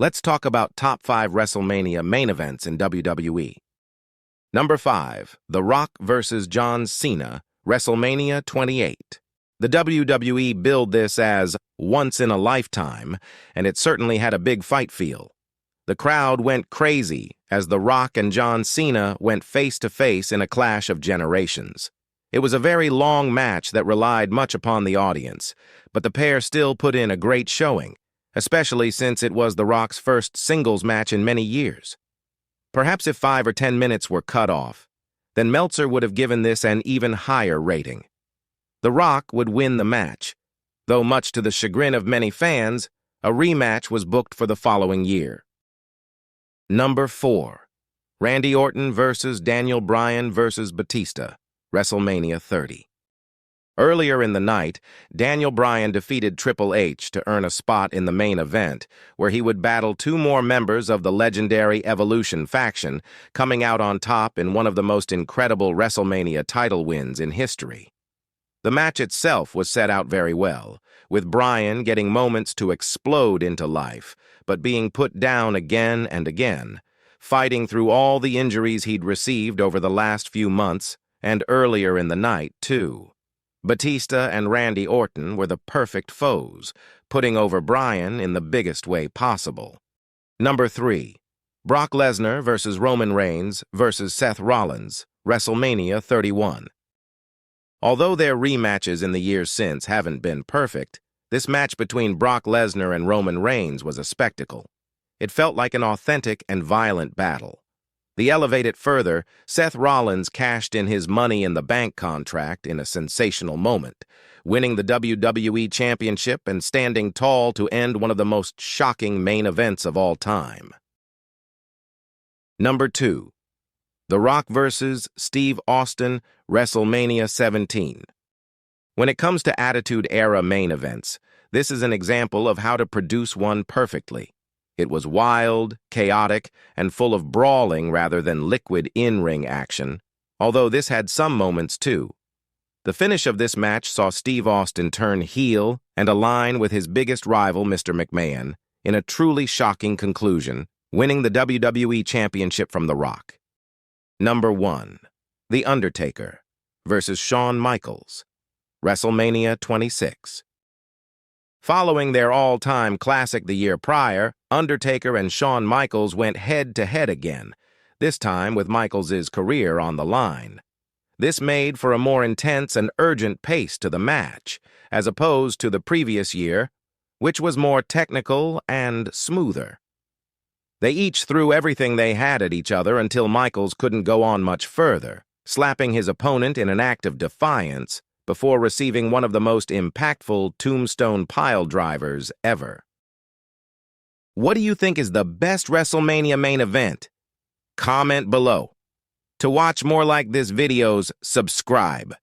Let's talk about top 5 WrestleMania main events in WWE. Number 5, The Rock vs. John Cena, WrestleMania 28. The WWE billed this as once in a lifetime, and it certainly had a big fight feel. The crowd went crazy as The Rock and John Cena went face-to-face in a clash of generations. It was a very long match that relied much upon the audience, but the pair still put in a great showing, especially since it was The Rock's first singles match in many years. Perhaps if 5 or 10 minutes were cut off, then Meltzer would have given this an even higher rating. The Rock would win the match, though much to the chagrin of many fans, a rematch was booked for the following year. Number 4, Randy Orton vs. Bryan vs. Batista, WrestleMania 30. Earlier in the night, Bryan defeated Triple H to earn a spot in the main event, where he would battle 2 more members of the legendary Evolution faction, coming out on top in one of the most incredible WrestleMania title wins in history. The match itself was set out very well, with Bryan getting moments to explode into life, but being put down again and again, fighting through all the injuries he'd received over the last few months and earlier in the night, too. Batista and Randy Orton were the perfect foes, putting over Bryan in the biggest way possible. Number 3, Brock Lesnar vs. Roman Reigns vs. Seth Rollins, WrestleMania 31. Although their rematches in the years since haven't been perfect, this match between Brock Lesnar and Roman Reigns was a spectacle. It felt like an authentic and violent battle. To elevate it further, Seth Rollins cashed in his Money in the Bank contract in a sensational moment, winning the WWE Championship and standing tall to end one of the most shocking main events of all time. Number 2, The Rock vs. Steve Austin, WrestleMania 17. When it comes to Attitude Era main events, this is an example of how to produce one perfectly. It was wild, chaotic, and full of brawling rather than liquid in-ring action, although this had some moments too. The finish of this match saw Steve Austin turn heel and align with his biggest rival, Mr. McMahon, in a truly shocking conclusion, winning the WWE Championship from The Rock. Number 1, The Undertaker vs. Shawn Michaels, WrestleMania 26. Following their all-time classic the year prior, Undertaker and Shawn Michaels went head-to-head again, this time with Michaels' career on the line. This made for a more intense and urgent pace to the match, as opposed to the previous year, which was more technical and smoother. They each threw everything they had at each other until Michaels couldn't go on much further, slapping his opponent in an act of defiance before receiving one of the most impactful tombstone pile drivers ever. What do you think is the best WrestleMania main event? Comment below. To watch more like this videos, subscribe.